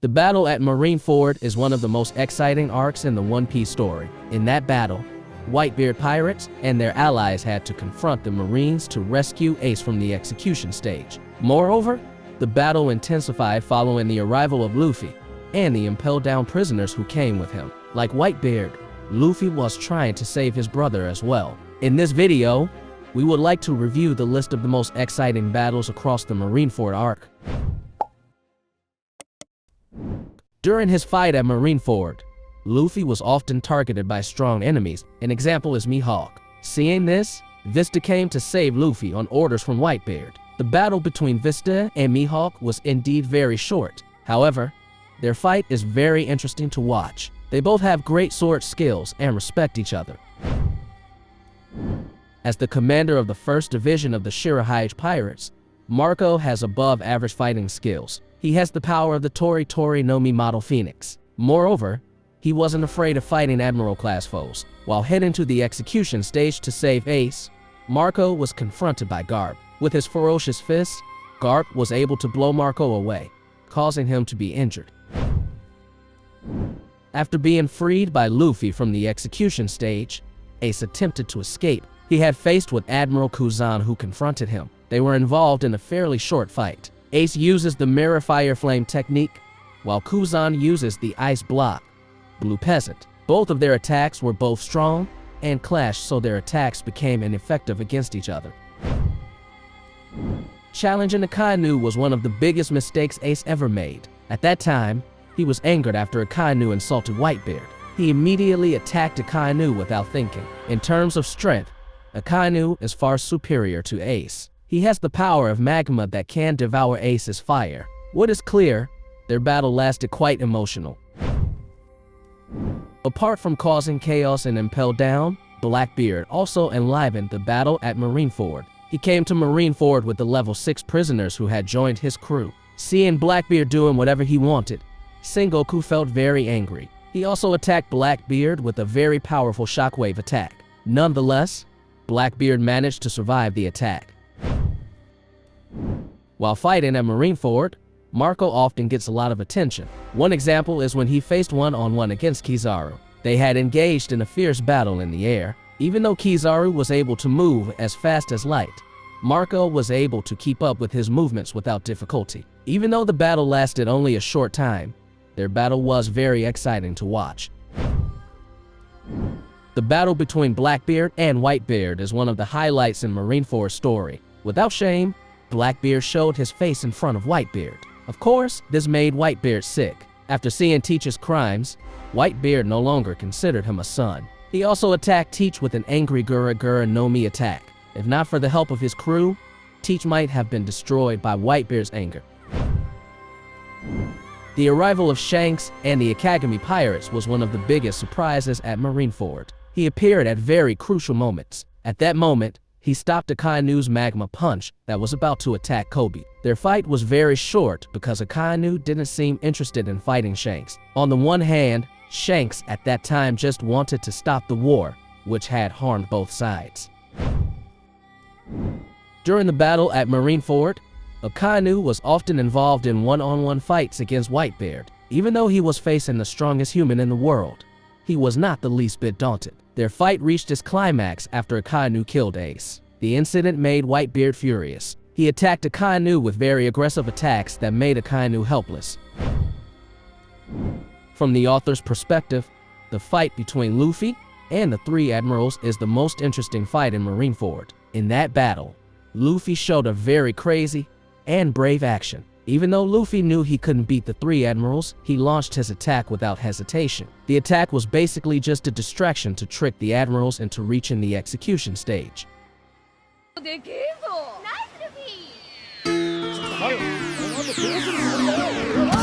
The battle at Marineford is one of the most exciting arcs in the One Piece story. In that battle, Whitebeard pirates and their allies had to confront the Marines to rescue Ace from the execution stage. Moreover, the battle intensified following the arrival of Luffy and the Impel Down prisoners who came with him. Like Whitebeard, Luffy was trying to save his brother as well. In this video, we would like to review the list of the most exciting battles across the Marineford Arc. During his fight at Marineford, Luffy was often targeted by strong enemies. An example is Mihawk. Seeing this, Vista came to save Luffy on orders from Whitebeard. The battle between Vista and Mihawk was indeed very short. However, their fight is very interesting to watch. They both have great sword skills and respect each other. As the commander of the 1st Division of the 𝐋𝐢𝐜𝐿 Pirates, Marco has above-average fighting skills. He has the power of the Tori Tori no Mi model Phoenix. Moreover, he wasn't afraid of fighting Admiral-class foes. While heading to the execution stage to save Ace, Marco was confronted by Garp. With his ferocious fists, Garp was able to blow Marco away, causing him to be injured. After being freed by Luffy from the execution stage, Ace attempted to escape. He had faced with Admiral 𝐋𝐤𝐜𝐿 who confronted him. They were involved in a fairly short fight. Ace uses the Mirror Fire Flame technique, while 𝐋𝐤𝐜𝐿 uses the Ice Block, Blue Peasant. Both of their attacks were both strong and clashed, so their attacks became ineffective against each other. Challenging 𝐋𝐤𝐿 was one of the biggest mistakes Ace ever made. At that time, he was angered after 𝐋𝐤𝐿 insulted Whitebeard. He immediately attacked 𝐋𝐤𝐿 without thinking. In terms of strength, 𝐋𝐤𝐿 is far superior to Ace. He has the power of magma that can devour Ace's fire. What is clear, their battle lasted quite emotional. Apart from causing chaos in Impel Down, Blackbeard also enlivened the battle at Marineford. He came to Marineford with the level 6 prisoners who had joined his crew. Seeing Blackbeard doing whatever he wanted, Sengoku felt very angry. He also attacked Blackbeard with a very powerful shockwave attack. Nonetheless, Blackbeard managed to survive the attack. While fighting at Marineford, Marco often gets a lot of attention. One example is when he faced one-on-one against 𝐋𝐤𝐜𝐿. They had engaged in a fierce battle in the air. Even though 𝐋𝐤𝐜𝐿 was able to move as fast as light, Marco was able to keep up with his movements without difficulty. Even though the battle lasted only a short time, their battle was very exciting to watch. The battle between Blackbeard and Whitebeard is one of the highlights in Marineford's story. Without shame, Blackbeard showed his face in front of Whitebeard. Of course, this made Whitebeard sick. After seeing Teach's crimes, Whitebeard no longer considered him a son. He also attacked Teach with an angry Gura Gura no Mi attack. If not for the help of his crew, Teach might have been destroyed by Whitebeard's anger. The arrival of Shanks and the 𝐋𝐤𝐿 pirates was one of the biggest surprises at Marineford. He appeared at very crucial moments. At that moment, he stopped 𝐋𝐤𝐿's magma punch that was about to attack Kobe. Their fight was very short because 𝐋𝐤𝐿 didn't seem interested in fighting Shanks. On the one hand, Shanks at that time just wanted to stop the war, which had harmed both sides. During the battle at Marineford, 𝐋𝐤𝐿 was often involved in one-on-one fights against Whitebeard. Even though he was facing the strongest human in the world, he was not the least bit daunted. Their fight reached its climax after 𝐋𝐤𝐿 killed Ace. The incident made Whitebeard furious. He attacked 𝐋𝐤𝐿 with very aggressive attacks that made 𝐋𝐤𝐿 helpless. From the author's perspective, the fight between Luffy and the 3 admirals is the most interesting fight in Marineford. In that battle, Luffy showed a very crazy and brave action. Even though Luffy knew he couldn't beat the 3 admirals, he launched his attack without hesitation. The attack was basically just a distraction to trick the admirals into reaching the execution stage. Nice, Luffy!